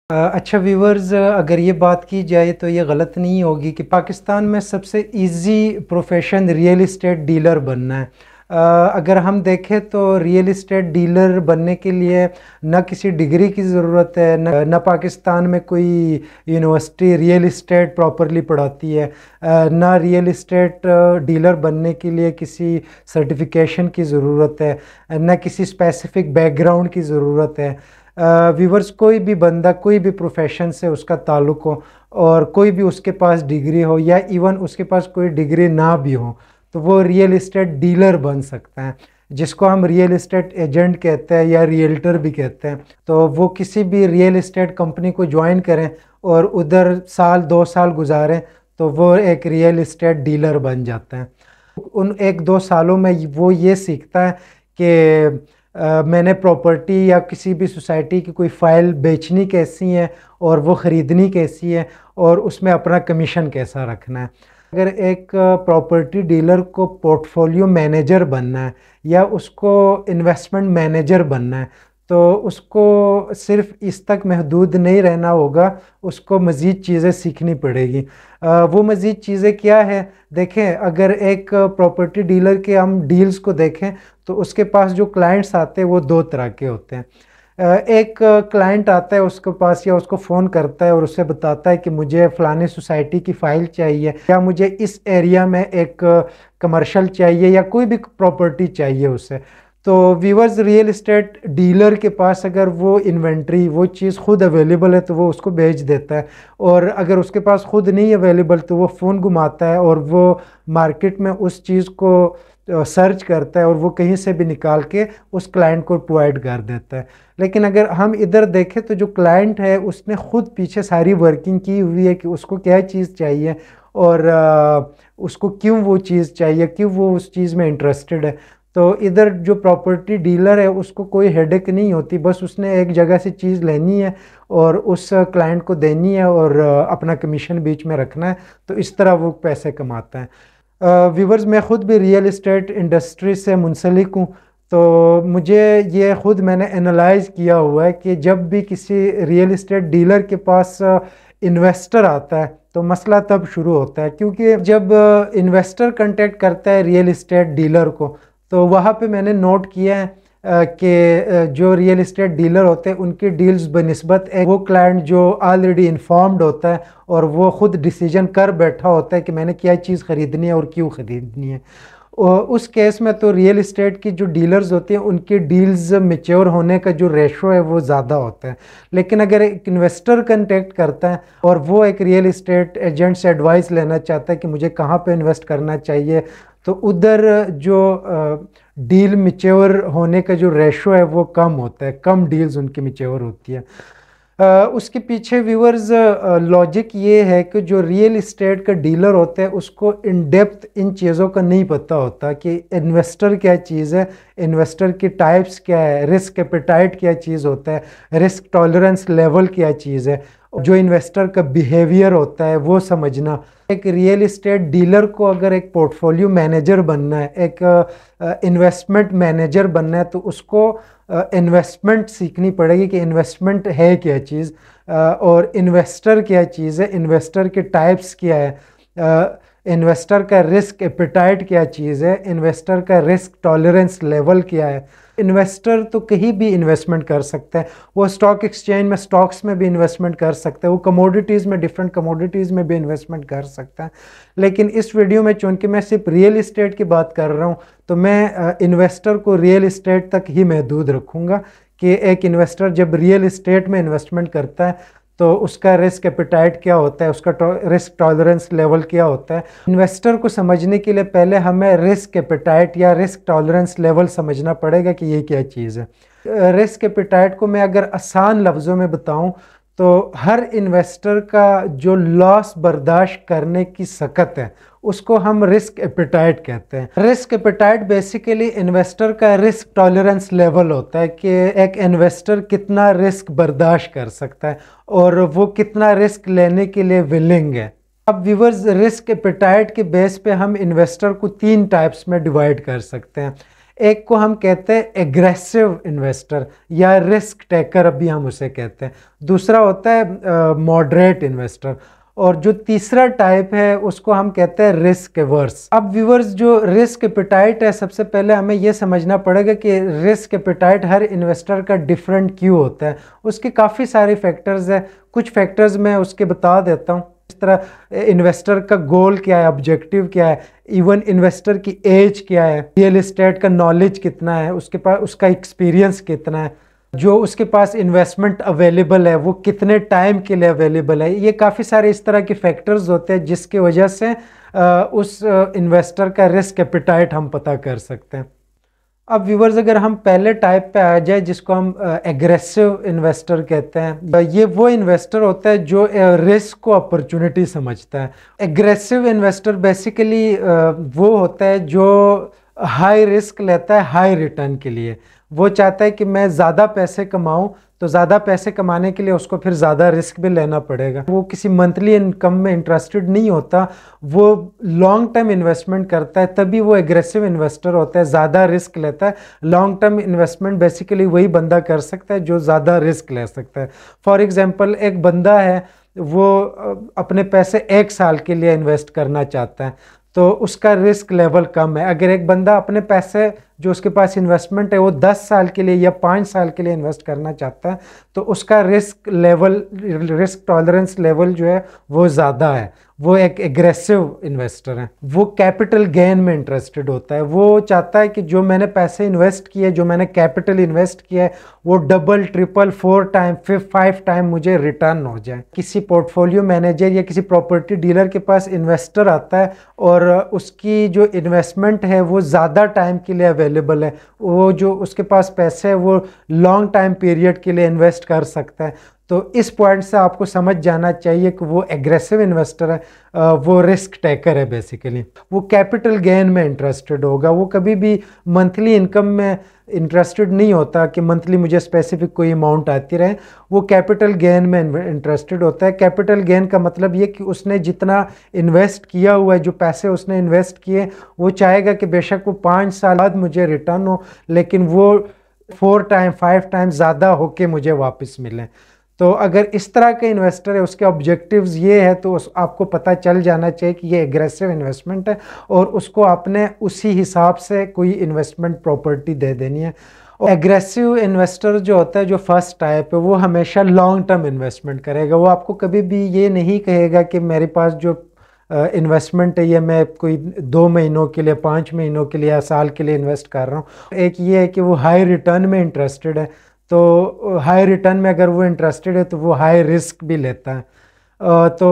अच्छा व्यूवर्स, अगर ये बात की जाए तो ये गलत नहीं होगी कि पाकिस्तान में सबसे easy profession real estate dealer बनना है। अगर हम देखें तो रियल इस्टेट डीलर बनने के लिए न किसी डिग्री की ज़रूरत है, न पाकिस्तान में कोई यूनिवर्सिटी रियल इस्टेट प्रॉपरली पढ़ाती है, न रियल इस्टेट डीलर बनने के लिए किसी सर्टिफिकेशन की ज़रूरत है, न किसी स्पेसिफ़िक बैकग्राउंड की ज़रूरत है। व्यूवर्स, कोई भी बंदा कोई भी प्रोफेशन से उसका ताल्लुक़ हो और कोई भी उसके पास डिग्री हो या इवन उसके पास कोई डिग्री ना भी हो तो वो रियल इस्टेट डीलर बन सकता है, जिसको हम रियल इस्टेट एजेंट कहते हैं या रियल्टर भी कहते हैं। तो वो किसी भी रियल इस्टेट कंपनी को ज्वाइन करें और उधर साल 2 साल गुजारें तो वो एक रियल इस्टेट डीलर बन जाता है। उन 1-2 सालों में वो ये सीखता है कि मैंने प्रॉपर्टी या किसी भी सोसाइटी की कोई फ़ाइल बेचनी कैसी है और वो ख़रीदनी कैसी है और उसमें अपना कमीशन कैसा रखना है। अगर एक प्रॉपर्टी डीलर को पोर्टफोलियो मैनेजर बनना है या उसको इन्वेस्टमेंट मैनेजर बनना है तो उसको सिर्फ़ इस तक महदूद नहीं रहना होगा, उसको मज़ीद चीज़ें सीखनी पड़ेगी। वो मज़ीद चीज़ें क्या है? देखें, अगर एक प्रॉपर्टी डीलर के हम डील्स को देखें तो उसके पास जो क्लाइंट्स आते हैं वो 2 तरह के होते हैं। एक क्लाइंट आता है उसके पास या उसको फ़ोन करता है और उससे बताता है कि मुझे फ़लानी सोसाइटी की फ़ाइल चाहिए या मुझे इस एरिया में एक कमर्शियल चाहिए या कोई भी प्रॉपर्टी चाहिए उसे। तो व्यूअर्स, रियल इस्टेट डीलर के पास अगर वो इन्वेंट्री वो चीज़ ख़ुद अवेलेबल है तो वो उसको भेज देता है, और अगर उसके पास ख़ुद नहीं अवेलेबल तो वो फ़ोन घुमाता है और वो मार्केट में उस चीज़ को सर्च करता है और वो कहीं से भी निकाल के उस क्लाइंट को प्रोवाइड कर देता है। लेकिन अगर हम इधर देखें तो जो क्लाइंट है उसने ख़ुद पीछे सारी वर्किंग की हुई है कि उसको क्या चीज़ चाहिए और उसको क्यों वो चीज़ चाहिए, क्यों वो उस चीज़ में इंटरेस्टेड है। तो इधर जो प्रॉपर्टी डीलर है उसको कोई हेडेक नहीं होती, बस उसने एक जगह से चीज़ लेनी है और उस क्लाइंट को देनी है और अपना कमीशन बीच में रखना है, तो इस तरह वो पैसे कमाता है। व्यूवर्स, मैं ख़ुद भी रियल इस्टेट इंडस्ट्री से मुंसलिक हूँ, तो मुझे ये ख़ुद मैंने एनालाइज़ किया हुआ है कि जब भी किसी रियल इस्टेट डीलर के पास इन्वेस्टर आता है तो मसला तब शुरू होता है, क्योंकि जब इन्वेस्टर कांटेक्ट करता है रियल इस्टेट डीलर को तो वहाँ पे मैंने नोट किया है कि जो रियल इस्टेट डीलर होते हैं उनकी डील्स बनिस्बत वो क्लाइंट जो ऑलरेडी इन्फॉर्म्ड होता है और वो ख़ुद डिसीजन कर बैठा होता है कि मैंने क्या चीज़ ख़रीदनी है और क्यों ख़रीदनी है। और उस केस में तो रियल इस्टेट की जो डीलर्स होती हैं उनकी डील्स मैच्योर होने का जो रेशो है वो ज़्यादा होता है। लेकिन अगर एक इन्वेस्टर कांटेक्ट करता है और वो एक रियल इस्टेट एजेंट से एडवाइस लेना चाहता है कि मुझे कहाँ पे इन्वेस्ट करना चाहिए, तो उधर जो डील मैच्योर होने का जो रेशो है वो कम होता है, कम डील्स उनकी मैच्योर होती है। उसके पीछे व्यूअर्स लॉजिक ये है कि जो रियल इस्टेट का डीलर होता है उसको इन डेप्थ इन चीज़ों का नहीं पता होता कि इन्वेस्टर क्या चीज़ है, इन्वेस्टर की टाइप्स क्या है, रिस्क एपेटाइट क्या चीज़ होता है, रिस्क टॉलरेंस लेवल क्या चीज़ है, जो इन्वेस्टर का बिहेवियर होता है वो समझना। एक रियल इस्टेट डीलर को अगर एक पोर्टफोलियो मैनेजर बनना है, एक इन्वेस्टमेंट मैनेजर बनना है, तो उसको इन्वेस्टमेंट सीखनी पड़ेगी कि इन्वेस्टमेंट है क्या चीज़ और इन्वेस्टर क्या चीज़ है, इन्वेस्टर के टाइप्स क्या है, इन्वेस्टर का रिस्क एपेटाइट क्या चीज़ है, इन्वेस्टर का रिस्क टॉलरेंस लेवल क्या है। इन्वेस्टर तो कहीं भी इन्वेस्टमेंट कर सकता है, वो स्टॉक एक्सचेंज में स्टॉक्स में भी इन्वेस्टमेंट कर सकता है, वो कमोडिटीज़ में डिफरेंट कमोडिटीज़ में भी इन्वेस्टमेंट कर सकता है। लेकिन इस वीडियो में चूँकि मैं सिर्फ रियल इस्टेट की बात कर रहा हूँ तो मैं इन्वेस्टर को रियल इस्टेट तक ही महदूद रखूँगा कि एक इन्वेस्टर जब रियल इस्टेट में इन्वेस्टमेंट करता है तो उसका रिस्क एपेटाइट क्या होता है, उसका रिस्क टॉलरेंस लेवल क्या होता है। इन्वेस्टर को समझने के लिए पहले हमें रिस्क एपेटाइट या रिस्क टॉलरेंस लेवल समझना पड़ेगा कि ये क्या चीज़ है। रिस्क एपेटाइट को मैं अगर आसान लफ्ज़ों में बताऊं तो हर इन्वेस्टर का जो लॉस बर्दाश्त करने की सकत है उसको हम रिस्क एपेटाइट कहते हैं। रिस्क एपेटाइट बेसिकली इन्वेस्टर का रिस्क टॉलरेंस लेवल होता है कि एक इन्वेस्टर कितना रिस्क बर्दाश्त कर सकता है और वो कितना रिस्क लेने के लिए विलिंग है। अब व्यूअर्स, रिस्क एपेटाइट के बेस पे हम इन्वेस्टर को 3 टाइप्स में डिवाइड कर सकते हैं। एक को हम कहते हैं एग्रेसिव इन्वेस्टर या रिस्क टेकर, अभी हम उसे कहते हैं। दूसरा होता है मॉडरेट इन्वेस्टर, और जो तीसरा टाइप है उसको हम कहते हैं रिस्क एवर्स। अब व्यूअर्स, जो रिस्क एपेटाइट है, सबसे पहले हमें यह समझना पड़ेगा कि रिस्क एपेटाइट हर इन्वेस्टर का डिफरेंट क्यों होता है। उसके काफ़ी सारे फैक्टर्स हैं, कुछ फैक्टर्स मैं उसके बता देता हूँ। इस तरह इन्वेस्टर का गोल क्या है, ऑब्जेक्टिव क्या है, इवन इन्वेस्टर की एज क्या है, रियल एस्टेट का नॉलेज कितना है, उसके पास उसका एक्सपीरियंस कितना है, जो उसके पास इन्वेस्टमेंट अवेलेबल है वो कितने टाइम के लिए अवेलेबल है। ये काफ़ी सारे इस तरह के फैक्टर्स होते हैं जिसकी वजह से उस इन्वेस्टर का रिस्क एपेटाइट हम पता कर सकते हैं। अब व्यूवर्स, अगर हम पहले टाइप पे आ जाए जिसको हम एग्रेसिव इन्वेस्टर कहते हैं, ये वो इन्वेस्टर होता है जो रिस्क को अपॉर्चुनिटी समझता है। एग्रेसिव इन्वेस्टर बेसिकली वो होता है जो हाई रिस्क लेता है हाई रिटर्न के लिए। वो चाहता है कि मैं ज़्यादा पैसे कमाऊं, तो ज़्यादा पैसे कमाने के लिए उसको फिर ज़्यादा रिस्क भी लेना पड़ेगा। वो किसी मंथली इनकम में इंटरेस्टेड नहीं होता, वो लॉन्ग टर्म इन्वेस्टमेंट करता है, तभी वो एग्रेसिव इन्वेस्टर होता है, ज़्यादा रिस्क लेता है। लॉन्ग टर्म इन्वेस्टमेंट बेसिकली वही बंदा कर सकता है जो ज़्यादा रिस्क ले सकता है। फॉर एग्जांपल, एक बंदा है, वो अपने पैसे 1 साल के लिए इन्वेस्ट करना चाहता है, तो उसका रिस्क लेवल कम है। अगर एक बंदा अपने पैसे जो उसके पास इन्वेस्टमेंट है वो 10 साल के लिए या 5 साल के लिए इन्वेस्ट करना चाहता है, तो उसका risk level, risk tolerance level जो है वो ज़्यादा है। वो एक एग्रेसिव इन्वेस्टर है, वो कैपिटल गेन में इंटरेस्टेड होता है। वो चाहता है कि जो मैंने पैसे इन्वेस्ट किए, जो मैंने कैपिटल इन्वेस्ट किया है, वो डबल, ट्रिपल, 4 टाइम, फिर 5 टाइम मुझे रिटर्न हो जाए। किसी पोर्टफोलियो मैनेजर या किसी प्रॉपर्टी डीलर के पास इन्वेस्टर आता है और उसकी जो इन्वेस्टमेंट है वो ज़्यादा टाइम के लिए अवेलेबल है, वो जो उसके पास पैसे है वो लॉन्ग टाइम पीरियड के लिए इन्वेस्ट कर सकता है, तो इस पॉइंट से आपको समझ जाना चाहिए कि वो एग्रेसिव इन्वेस्टर है, वो रिस्क टेकर है। बेसिकली वो कैपिटल गेन में इंटरेस्टेड होगा, वो कभी भी मंथली इनकम में इंटरेस्टेड नहीं होता कि मंथली मुझे स्पेसिफिक कोई अमाउंट आती रहे। वो कैपिटल गेन में इंटरेस्टेड होता है। कैपिटल गेन का मतलब ये कि उसने जितना इन्वेस्ट किया हुआ है, जो पैसे उसने इन्वेस्ट किए, वो चाहेगा कि बेशक वो 5 साल बाद मुझे रिटर्न हो, लेकिन वो 4 टाइम, 5 टाइम ज़्यादा होके मुझे वापस मिले। तो अगर इस तरह का इन्वेस्टर है, उसके ऑब्जेक्टिव्स ये है, तो आपको पता चल जाना चाहिए कि ये एग्रेसिव इन्वेस्टमेंट है और उसको आपने उसी हिसाब से कोई इन्वेस्टमेंट प्रॉपर्टी दे देनी है। और एग्रेसिव इन्वेस्टर जो होता है, जो फर्स्ट टाइप है, वो हमेशा लॉन्ग टर्म इन्वेस्टमेंट करेगा। वो आपको कभी भी ये नहीं कहेगा कि मेरे पास जो इन्वेस्टमेंट है ये मैं कोई 2 महीनों के लिए, 5 महीनों के लिए या साल के लिए इन्वेस्ट कर रहा हूँ। एक ये है कि वो हाई रिटर्न में इंटरेस्टेड है, तो हाई रिटर्न में अगर वो इंटरेस्टेड है तो वो हाई रिस्क भी लेता है। तो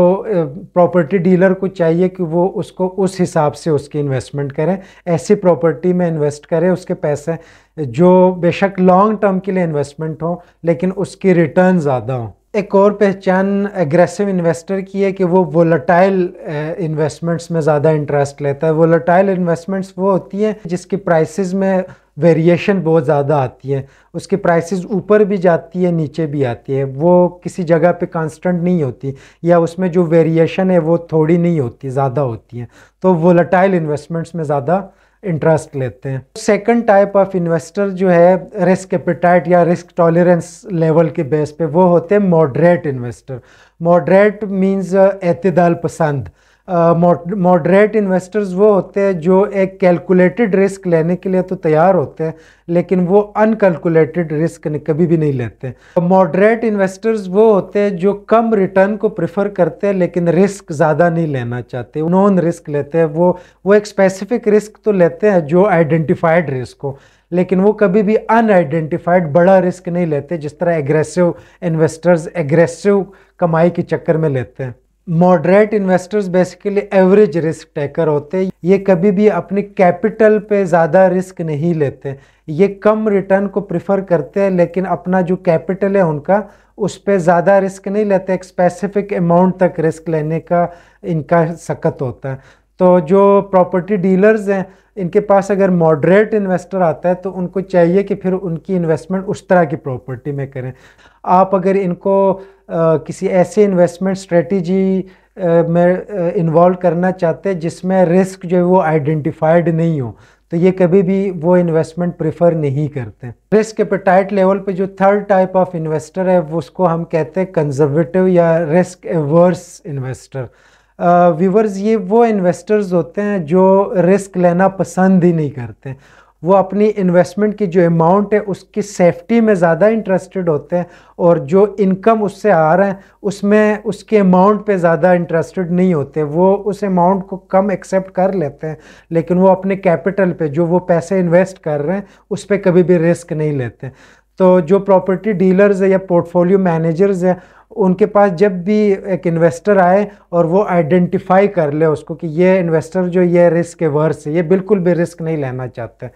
प्रॉपर्टी डीलर को चाहिए कि वो उसको उस हिसाब से उसकी इन्वेस्टमेंट करें, ऐसी प्रॉपर्टी में इन्वेस्ट करें उसके पैसे जो बेशक लॉन्ग टर्म के लिए इन्वेस्टमेंट हो लेकिन उसकी रिटर्न ज़्यादा हो। एक और पहचान एग्रेसिव इन्वेस्टर की है कि वो वोलेटाइल इन्वेस्टमेंट्स में ज़्यादा इंटरेस्ट लेता है। वोलेटाइल इन्वेस्टमेंट्स वो होती हैं जिसकी प्राइसेस में वेरिएशन बहुत ज़्यादा आती है, उसकी प्राइसेस ऊपर भी जाती है, नीचे भी आती है, वो किसी जगह पे कांस्टेंट नहीं होती, या उसमें जो वेरिएशन है वो थोड़ी नहीं होती, ज़्यादा होती है। तो वोलेटाइल इन्वेस्टमेंट्स में ज़्यादा इंटरेस्ट लेते हैं। सेकंड टाइप ऑफ इन्वेस्टर जो है रिस्क एपेटाइट या रिस्क टॉलरेंस लेवल के बेस पे, वो होते हैं मॉडरेट इन्वेस्टर। मॉडरेट मींस एतदाल पसंद। मॉडरेट इन्वेस्टर्स वो होते हैं जो एक कैलकुलेटेड रिस्क लेने के लिए तो तैयार होते हैं, लेकिन वो अनकैलकुलेटेड रिस्क कभी भी नहीं लेते। मॉडरेट इन्वेस्टर्स वो होते हैं जो कम रिटर्न को प्रेफर करते हैं लेकिन रिस्क ज़्यादा नहीं लेना चाहते, नॉन रिस्क लेते हैं। वो एक स्पेसिफिक रिस्क तो लेते हैं जो आइडेंटिफाइड रिस्क हो, लेकिन वो कभी भी अनआइडेंटिफाइड बड़ा रिस्क नहीं लेते, जिस तरह एग्रेसिव इन्वेस्टर्स एग्रेसिव कमाई के चक्कर में लेते हैं। Moderate investors basically average risk taker होते हैं। ये कभी भी अपनी कैपिटल पे ज़्यादा रिस्क नहीं लेते, ये कम रिटर्न को प्रेफर करते हैं लेकिन अपना जो कैपिटल है उनका उस पर ज़्यादा रिस्क नहीं लेते, एक स्पेसिफिक अमाउंट तक रिस्क लेने का इनका सख्त होता है। तो जो प्रॉपर्टी डीलर्स हैं, इनके पास अगर मॉडरेट इन्वेस्टर आता है तो उनको चाहिए कि फिर उनकी इन्वेस्टमेंट उस तरह की प्रॉपर्टी में करें। आप अगर इनको किसी ऐसे इन्वेस्टमेंट स्ट्रेटजी में इन्वॉल्व करना चाहते हैं जिसमें रिस्क जो है वो आइडेंटिफाइड नहीं हो, तो ये कभी भी वो इन्वेस्टमेंट प्रेफर नहीं करते। रिस्क एपेटाइट लेवल पे जो थर्ड टाइप ऑफ इन्वेस्टर है वो उसको हम कहते हैं कंजर्वेटिव या रिस्क एवर्स इन्वेस्टर। व्यूवर्स, ये वो इन्वेस्टर्स होते हैं जो रिस्क लेना पसंद ही नहीं करते। वो अपनी इन्वेस्टमेंट की जो अमाउंट है उसकी सेफ्टी में ज़्यादा इंटरेस्टेड होते हैं, और जो इनकम उससे आ रहा है उसमें उसके अमाउंट पे ज़्यादा इंटरेस्टेड नहीं होते। वो उस अमाउंट को कम एक्सेप्ट कर लेते हैं, लेकिन वो अपने कैपिटल पे जो वो पैसे इन्वेस्ट कर रहे हैं उस पर कभी भी रिस्क नहीं लेते। तो जो प्रॉपर्टी डीलर्स है या पोर्टफोलियो मैनेजर्स है, उनके पास जब भी एक इन्वेस्टर आए और वो आइडेंटिफाई कर ले उसको कि ये इन्वेस्टर जो ये रिस्क एवर्स है, ये बिल्कुल भी रिस्क नहीं लेना चाहते,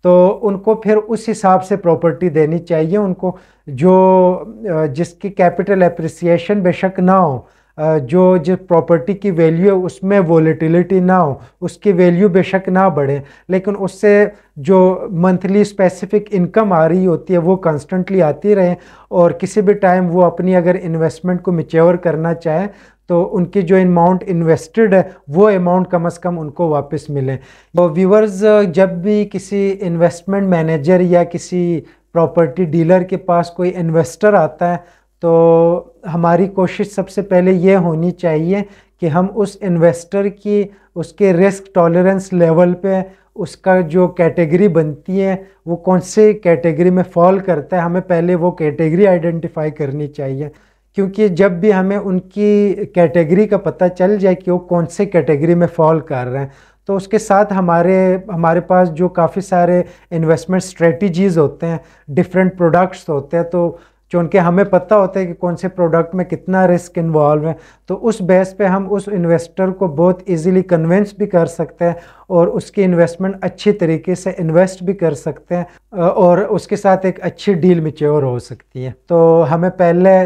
तो उनको फिर उस हिसाब से प्रॉपर्टी देनी चाहिए उनको, जो जिसकी कैपिटल एप्रिसिएशन बेशक ना हो, जो प्रॉपर्टी की वैल्यू है उसमें वोलेटिलिटी ना हो, उसकी वैल्यू बेशक ना बढ़े, लेकिन उससे जो मंथली स्पेसिफिक इनकम आ रही होती है वो कंस्टेंटली आती रहे, और किसी भी टाइम वो अपनी अगर इन्वेस्टमेंट को मैच्योर करना चाहे तो उनकी जो अमाउंट इन्वेस्टेड है वो अमाउंट कम से कम उनको वापस मिले। तो व्यूवर्स, जब भी किसी इन्वेस्टमेंट मैनेजर या किसी प्रॉपर्टी डीलर के पास कोई इन्वेस्टर आता है तो हमारी कोशिश सबसे पहले ये होनी चाहिए कि हम उस इन्वेस्टर की उसके रिस्क टॉलरेंस लेवल पे उसका जो कैटेगरी बनती है वो कौन से कैटेगरी में फॉल करता है, हमें पहले वो कैटेगरी आइडेंटिफाई करनी चाहिए। क्योंकि जब भी हमें उनकी कैटेगरी का पता चल जाए कि वो कौन से कैटेगरी में फॉल कर रहे हैं, तो उसके साथ हमारे पास जो काफ़ी सारे इन्वेस्टमेंट स्ट्रेटजीज़ होते हैं, डिफरेंट प्रोडक्ट्स होते हैं, तो जो उनके हमें पता होता है कि कौन से प्रोडक्ट में कितना रिस्क इन्वॉल्व है, तो उस बेस पे हम उस इन्वेस्टर को बहुत इजीली कन्विंस भी कर सकते हैं और उसकी इन्वेस्टमेंट अच्छी तरीके से इन्वेस्ट भी कर सकते हैं और उसके साथ एक अच्छी डील मैच्योर हो सकती है। तो हमें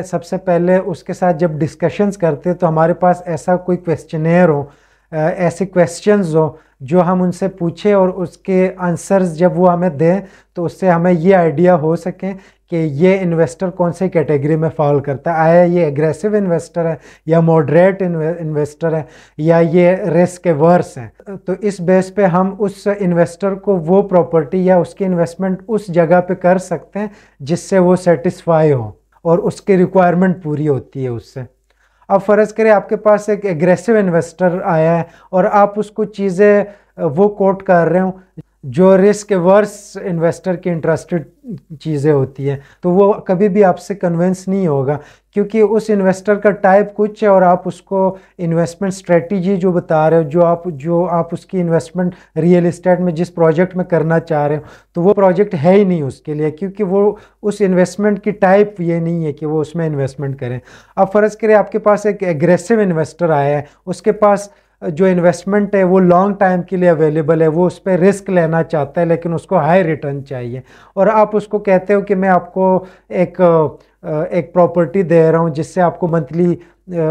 सबसे पहले उसके साथ जब डिस्कशंस करते हैं तो हमारे पास ऐसा कोई क्वेश्चनेयर हो, ऐसे क्वेश्चंस हो जो हम उनसे पूछें और उसके आंसर्स जब वो हमें दें तो उससे हमें ये आइडिया हो सके कि ये इन्वेस्टर कौन से कैटेगरी में फॉल करता है, आया ये एग्रेसिव इन्वेस्टर है या मॉडरेट इन्वेस्टर है या ये रिस्क एवर्स है। तो इस बेस पे हम उस इन्वेस्टर को वो प्रॉपर्टी या उसकी इन्वेस्टमेंट उस जगह पे कर सकते हैं जिससे वो सेटिस्फाई हो और उसकी रिक्वायरमेंट पूरी होती है उससे। अब फ़र्ज़ करें आपके पास एक एग्रेसिव इन्वेस्टर आया है और आप उसको चीज़ें वो कोट कर रहे हो जो रिस्क एवर्स इन्वेस्टर की इंटरेस्टेड चीज़ें होती हैं, तो वो कभी भी आपसे कन्विंस नहीं होगा, क्योंकि उस इन्वेस्टर का टाइप कुछ है और आप उसको इन्वेस्टमेंट स्ट्रेटजी जो बता रहे हो, जो आप उसकी इन्वेस्टमेंट रियल इस्टेट में जिस प्रोजेक्ट में करना चाह रहे हो, तो वो प्रोजेक्ट है ही नहीं उसके लिए, क्योंकि वो उस इन्वेस्टमेंट की टाइप ये नहीं है कि वो उसमें इन्वेस्टमेंट करें। अब फ़र्ज़ करें आपके पास एक एग्रेसिव इन्वेस्टर आया है, उसके पास जो इन्वेस्टमेंट है वो लॉन्ग टाइम के लिए अवेलेबल है, वो उस पर रिस्क लेना चाहता है लेकिन उसको हाई रिटर्न चाहिए, और आप उसको कहते हो कि मैं आपको एक प्रॉपर्टी दे रहा हूँ जिससे आपको मंथली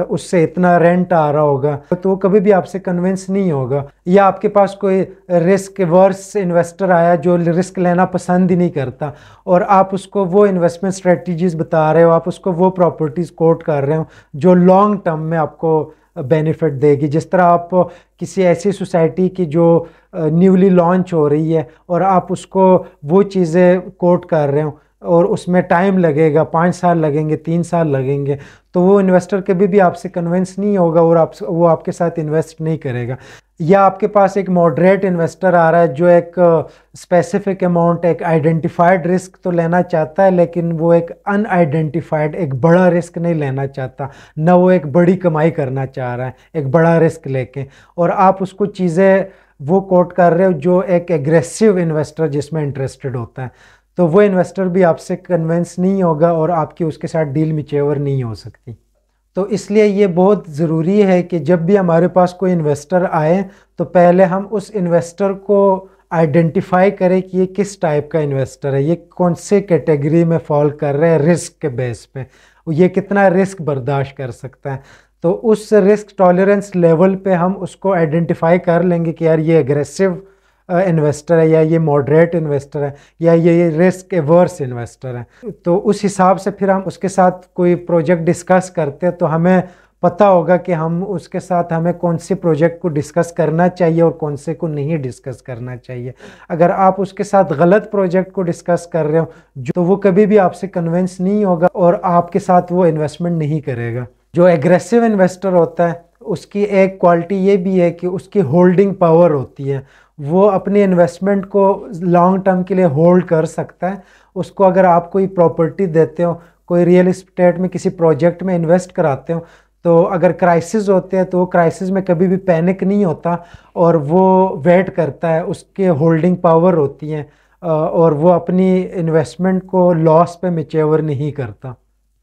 उससे इतना रेंट आ रहा होगा, तो वो कभी भी आपसे कन्विंस नहीं होगा। या आपके पास कोई रिस्क वर्स इन्वेस्टर आया जो रिस्क लेना पसंद ही नहीं करता और आप उसको वो इन्वेस्टमेंट स्ट्रेटजीज बता रहे हो, आप उसको वो प्रॉपर्टीज़ कोट कर रहे हो जो लॉन्ग टर्म में आपको बेनिफिट देगी। जिस तरह आप किसी ऐसी सोसाइटी की जो न्यूली लॉन्च हो रही है और आप उसको वो चीज़ें कोट कर रहे हो और उसमें टाइम लगेगा, 5 साल लगेंगे, 3 साल लगेंगे, तो वो इन्वेस्टर कभी भी आपसे कन्विंस नहीं होगा और वो आपके साथ इन्वेस्ट नहीं करेगा। या आपके पास एक मॉडरेट इन्वेस्टर आ रहा है जो एक स्पेसिफिक अमाउंट, एक आइडेंटिफाइड रिस्क तो लेना चाहता है लेकिन वो एक अनआइडेंटिफाइड, एक बड़ा रिस्क नहीं लेना चाहता, ना वो एक बड़ी कमाई करना चाह रहा है एक बड़ा रिस्क लेके, और आप उसको चीज़ें वो कोट कर रहे हो जो एक एग्रेसिव इन्वेस्टर जिसमें इंटरेस्टेड होता है, तो वो इन्वेस्टर भी आपसे कन्विंस नहीं होगा और आपकी उसके साथ डील मैच्योर नहीं हो सकती। तो इसलिए ये बहुत ज़रूरी है कि जब भी हमारे पास कोई इन्वेस्टर आए तो पहले हम उस इन्वेस्टर को आइडेंटिफाई करें कि ये किस टाइप का इन्वेस्टर है, ये कौन से कैटेगरी में फॉल कर रहा है रिस्क के बेस पे, ये कितना रिस्क बर्दाश्त कर सकता है। तो उस रिस्क टॉलरेंस लेवल पे हम उसको आइडेंटिफाई कर लेंगे कि यार ये एग्रेसिव इन्वेस्टर है या ये मॉडरेट इन्वेस्टर है या ये रिस्क एवर्स इन्वेस्टर है। तो उस हिसाब से फिर हम उसके साथ कोई प्रोजेक्ट डिस्कस करते हैं तो हमें पता होगा कि हम उसके साथ हमें कौन से प्रोजेक्ट को डिस्कस करना चाहिए और कौन से को नहीं डिस्कस करना चाहिए। अगर आप उसके साथ गलत प्रोजेक्ट को डिस्कस कर रहे हो तो वो कभी भी आपसे कन्विंस नहीं होगा और आपके साथ वो इन्वेस्टमेंट नहीं करेगा। जो एग्रेसिव इन्वेस्टर होता है उसकी एक क्वालिटी ये भी है कि उसकी होल्डिंग पावर होती है, वो अपने इन्वेस्टमेंट को लॉन्ग टर्म के लिए होल्ड कर सकता है। उसको अगर आप कोई प्रॉपर्टी देते हो, कोई रियल इस्टेट में किसी प्रोजेक्ट में इन्वेस्ट कराते हो, तो अगर क्राइसिस होते हैं तो वो क्राइसिस में कभी भी पैनिक नहीं होता और वो वेट करता है, उसके होल्डिंग पावर होती है और वो अपनी इन्वेस्टमेंट को लॉस पे मैच्योर नहीं करता।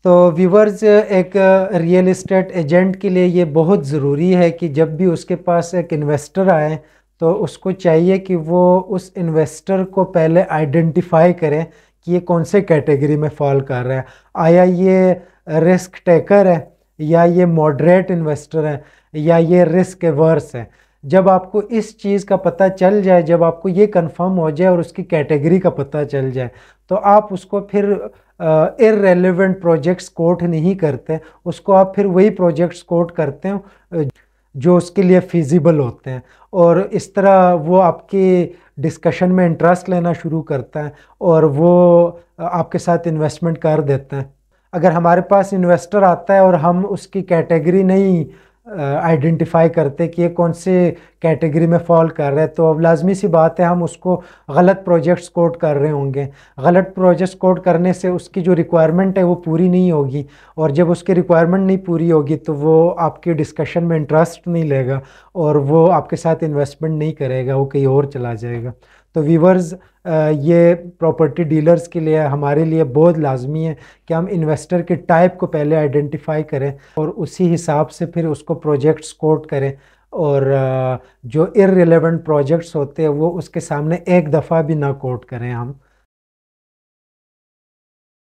तो व्यूवर्स, एक रियल इस्टेट एजेंट के लिए ये बहुत ज़रूरी है कि जब भी उसके पास एक इन्वेस्टर आए तो उसको चाहिए कि वो उस इन्वेस्टर को पहले आइडेंटिफाई करें कि ये कौन से कैटेगरी में फॉल कर रहा है। आया ये रिस्क टेकर है, या ये मॉडरेट इन्वेस्टर है, या ये रिस्क एवर्स है। जब आपको इस चीज़ का पता चल जाए, जब आपको ये कंफर्म हो जाए और उसकी कैटेगरी का पता चल जाए, तो आप उसको फिर इररेलेवेंट प्रोजेक्ट्स कोट नहीं करते, उसको आप फिर वही प्रोजेक्ट्स कोट करते हो जो उसके लिए फिजिबल होते हैं। और इस तरह वो आपकी डिस्कशन में इंटरेस्ट लेना शुरू करता है और वो आपके साथ इन्वेस्टमेंट कर देता है। अगर हमारे पास इन्वेस्टर आता है और हम उसकी कैटेगरी नहीं आइडेंटिफाई करते कि ये कौन से कैटेगरी में फॉल कर रहा है, तो अब लाजमी सी बात है हम उसको गलत प्रोजेक्ट्स कोट कर रहे होंगे। गलत प्रोजेक्ट्स कोट करने से उसकी जो रिक्वायरमेंट है वो पूरी नहीं होगी, और जब उसकी रिक्वायरमेंट नहीं पूरी होगी तो वो आपकी डिस्कशन में इंटरेस्ट नहीं लेगा और वो आपके साथ इन्वेस्टमेंट नहीं करेगा, वो कहीं और चला जाएगा। तो व्यूवर्स, ये प्रॉपर्टी डीलर्स के लिए, हमारे लिए बहुत लाजमी है कि हम इन्वेस्टर के टाइप को पहले आइडेंटिफाई करें और उसी हिसाब से फिर उसको प्रोजेक्ट्स कोट करें, और जो इररिलेवेंट प्रोजेक्ट्स होते हैं वो उसके सामने एक दफ़ा भी ना कोट करें हम।